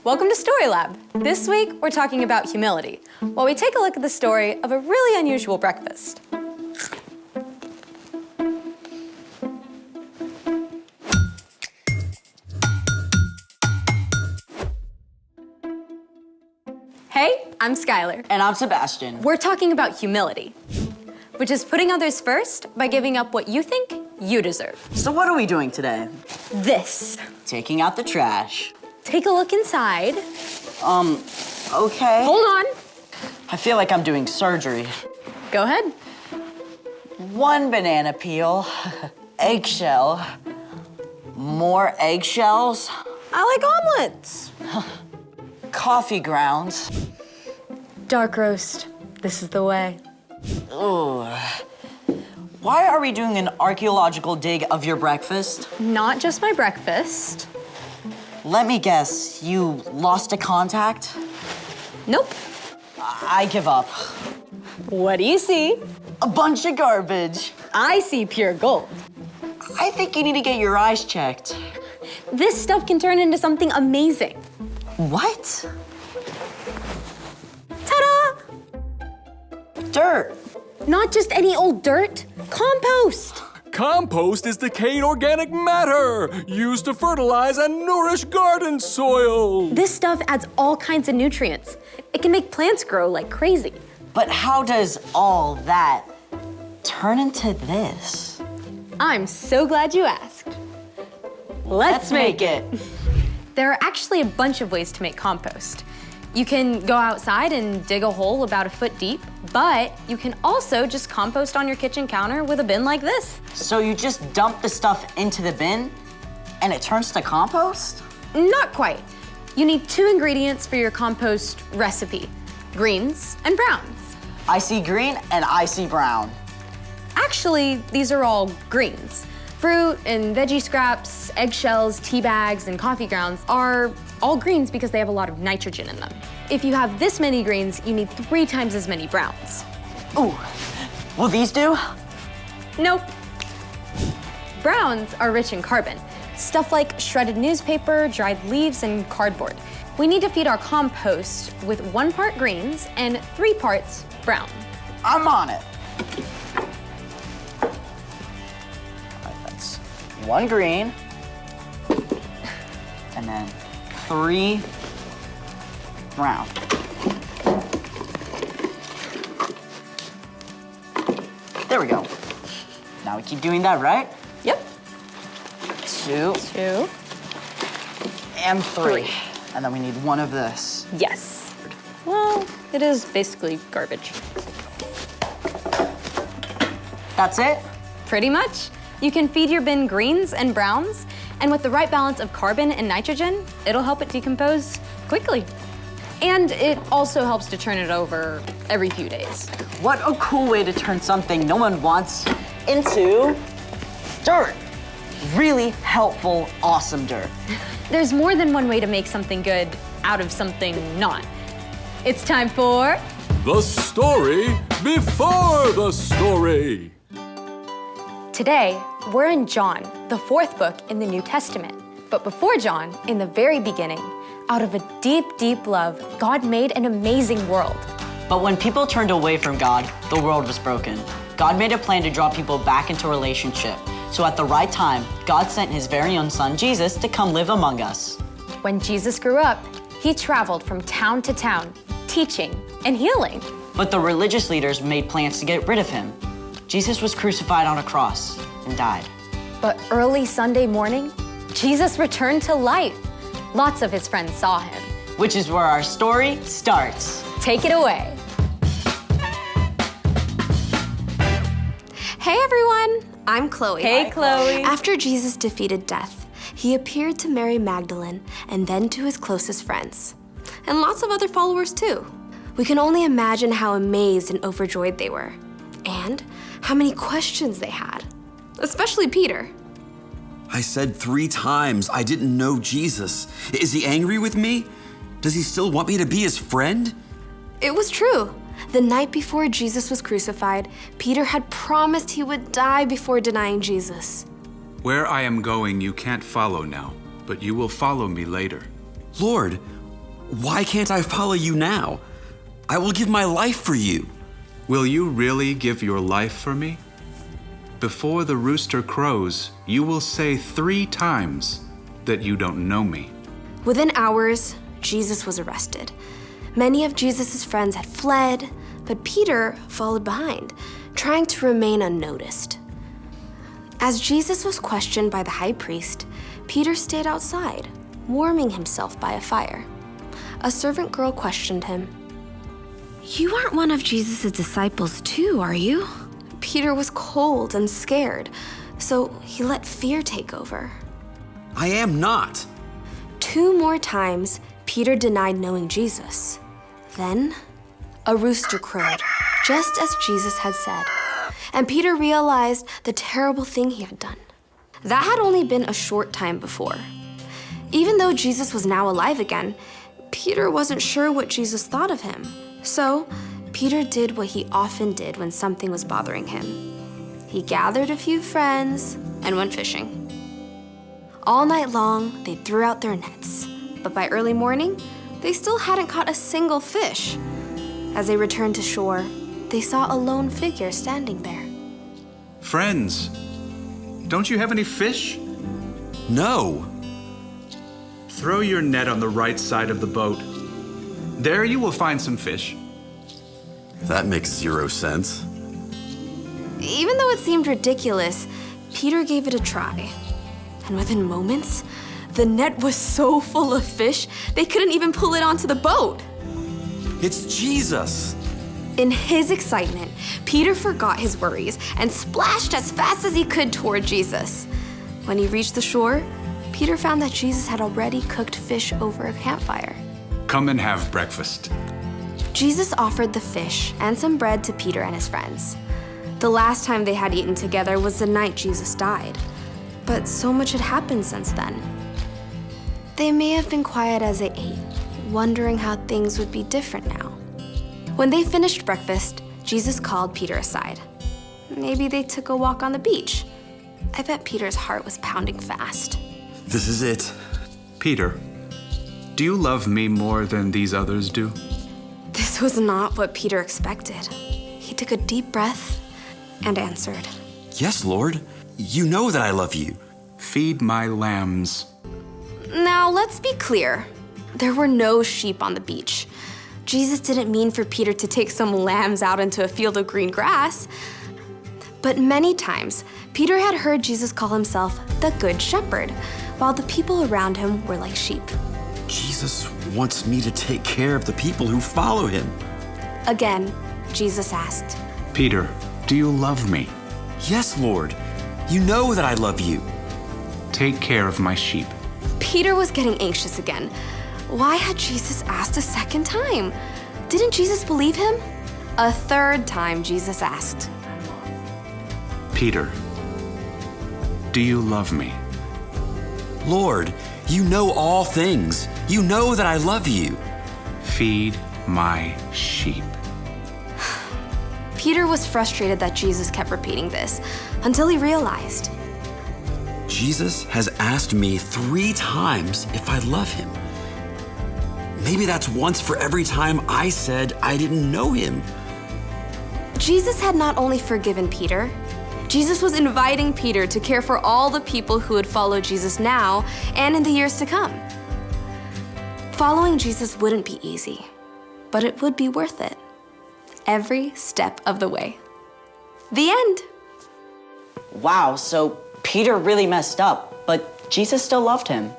Welcome to StoryLab. This week, we're talking about humility, while we take a look at the story of a really unusual breakfast. Hey, I'm Skylar. And I'm Sebastian. We're talking about humility, which is putting others first by giving up what you think you deserve. So what are we doing today? This. Taking out the trash. Take a look inside. Okay. Hold on. I feel like I'm doing surgery. Go ahead. 1 banana peel, eggshell, more eggshells, I like omelets. coffee grounds. Dark roast. This is the way. Ooh. Why are we doing an archaeological dig of your breakfast? Not just my breakfast. Let me guess, you lost a contact? Nope. I give up. What do you see? A bunch of garbage. I see pure gold. I think you need to get your eyes checked. This stuff can turn into something amazing. What? Ta-da! Dirt. Not just any old dirt, compost. Compost is decayed organic matter used to fertilize and nourish garden soil. This stuff adds all kinds of nutrients. It can make plants grow like crazy. But how does all that turn into this? I'm so glad you asked. Let's make it. There are actually a bunch of ways to make compost. You can go outside and dig a hole about 1 foot deep, but you can also just compost on your kitchen counter with a bin like this. So you just dump the stuff into the bin and it turns to compost? Not quite. You need 2 ingredients for your compost recipe, greens and browns. I see green and I see brown. Actually, these are all greens. Fruit and veggie scraps, eggshells, tea bags, and coffee grounds are all greens because they have a lot of nitrogen in them. If you have this many greens, you need 3 times as many browns. Ooh, will these do? Nope. Browns are rich in carbon, stuff like shredded newspaper, dried leaves, and cardboard. We need to feed our compost with 1 part greens and 3 parts brown. I'm on it. All right, that's 1 green, and then 3 brown. There we go. Now we keep doing that, right? Yep. 2 2. and 3. 3. And then we need 1 of this. Yes. Well, it is basically garbage. That's it? Pretty much. You can feed your bin greens and browns, and with the right balance of carbon and nitrogen, it'll help it decompose quickly. And it also helps to turn it over every few days. What a cool way to turn something no one wants into dirt. Really helpful, awesome dirt. There's more than one way to make something good out of something not. It's time for... The story before the story. Today, we're in John, the 4th book in the New Testament. But before John, in the very beginning, out of a deep, deep love, God made an amazing world. But when people turned away from God, the world was broken. God made a plan to draw people back into a relationship. So at the right time, God sent his very own son, Jesus, to come live among us. When Jesus grew up, he traveled from town to town, teaching and healing. But the religious leaders made plans to get rid of him. Jesus was crucified on a cross and died. But early Sunday morning, Jesus returned to life. Lots of his friends saw him. Which is where our story starts. Take it away. Hey everyone, I'm Chloe. Hey, Chloe. After Jesus defeated death, he appeared to Mary Magdalene and then to his closest friends, and lots of other followers too. We can only imagine how amazed and overjoyed they were, and how many questions they had, especially Peter. I said 3 times I didn't know Jesus. Is he angry with me? Does he still want me to be his friend? It was true. The night before Jesus was crucified, Peter had promised he would die before denying Jesus. Where I am going, you can't follow now, but you will follow me later. Lord, Why can't I follow you now? I will give my life for you. Will you really give your life for me? Before the rooster crows, you will say 3 times that you don't know me. Within hours, Jesus was arrested. Many of Jesus' friends had fled, but Peter followed behind, trying to remain unnoticed. As Jesus was questioned by the high priest, Peter stayed outside, warming himself by a fire. A servant girl questioned him. You aren't one of Jesus' disciples too, are you? Peter was cold and scared, so he let fear take over. I am not. 2 more times, Peter denied knowing Jesus. Then, a rooster crowed, just as Jesus had said, and Peter realized the terrible thing he had done. That had only been a short time before. Even though Jesus was now alive again, Peter wasn't sure what Jesus thought of him. So, Peter did what he often did when something was bothering him. He gathered a few friends and went fishing. All night long, they threw out their nets, but by early morning, they still hadn't caught a single fish. As they returned to shore, they saw a lone figure standing there. Friends, don't you have any fish? No. Throw your net on the right side of the boat. There you will find some fish. That makes 0 sense. Even though it seemed ridiculous, Peter gave it a try. And within moments, the net was so full of fish, they couldn't even pull it onto the boat. It's Jesus. In his excitement, Peter forgot his worries and splashed as fast as he could toward Jesus. When he reached the shore, Peter found that Jesus had already cooked fish over a campfire. Come and have breakfast. Jesus offered the fish and some bread to Peter and his friends. The last time they had eaten together was the night Jesus died. But so much had happened since then. They may have been quiet as they ate, wondering how things would be different now. When they finished breakfast, Jesus called Peter aside. Maybe they took a walk on the beach. I bet Peter's heart was pounding fast. This is it. Peter, do you love me more than these others do? This was not what Peter expected. He took a deep breath and answered. Yes, Lord. You know that I love you. Feed my lambs. Now, let's be clear. There were no sheep on the beach. Jesus didn't mean for Peter to take some lambs out into a field of green grass. But many times, Peter had heard Jesus call himself the Good Shepherd, while the people around him were like sheep. Jesus wants me to take care of the people who follow him. Again, Jesus asked, Peter, do you love me? Yes, Lord. You know that I love you. Take care of my sheep. Peter was getting anxious again. Why had Jesus asked a second time? Didn't Jesus believe him? A third time, Jesus asked. Peter, do you love me? Lord, you know all things. You know that I love you. Feed my sheep. Peter was frustrated that Jesus kept repeating this until he realized. Jesus has asked me 3 times if I love him. Maybe that's once for every time I said I didn't know him. Jesus had not only forgiven Peter, Jesus was inviting Peter to care for all the people who would follow Jesus now and in the years to come. Following Jesus wouldn't be easy, but it would be worth it. Every step of the way. The end. Wow, so Peter really messed up, but Jesus still loved him.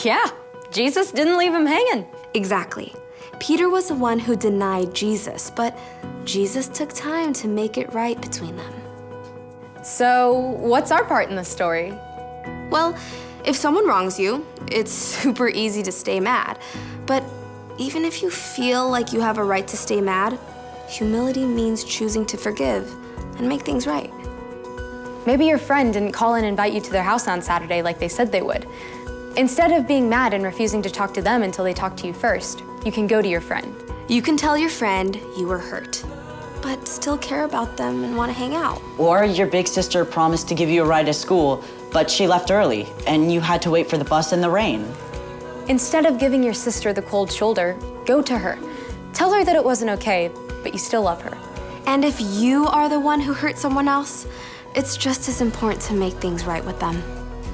Yeah, Jesus didn't leave him hanging. Exactly. Peter was the one who denied Jesus, but Jesus took time to make it right between them. So, what's our part in the story? Well, if someone wrongs you, it's super easy to stay mad. But even if you feel like you have a right to stay mad, humility means choosing to forgive and make things right. Maybe your friend didn't call and invite you to their house on Saturday like they said they would. Instead of being mad and refusing to talk to them until they talk to you first, you can go to your friend. You can tell your friend you were hurt, but still care about them and want to hang out. Or your big sister promised to give you a ride to school, but she left early, and you had to wait for the bus in the rain. Instead of giving your sister the cold shoulder, go to her. Tell her that it wasn't okay, but you still love her. And if you are the one who hurt someone else, it's just as important to make things right with them.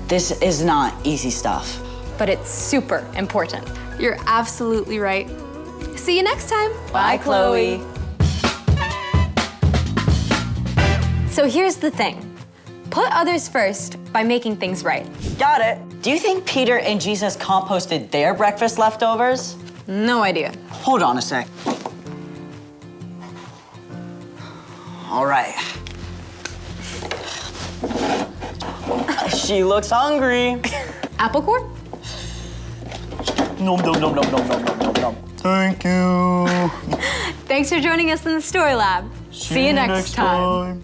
This is not easy stuff. But it's super important. You're absolutely right. See you next time. Bye, Chloe. So here's the thing. Put others first by making things right. Got it. Do you think Peter and Jesus composted their breakfast leftovers? No idea. Hold on a sec. All right. She looks hungry. Apple core? Nom, nom, nom, nom, nom, nom, nom, nom. Thank you. Thanks for joining us in the Story Lab. See you next time.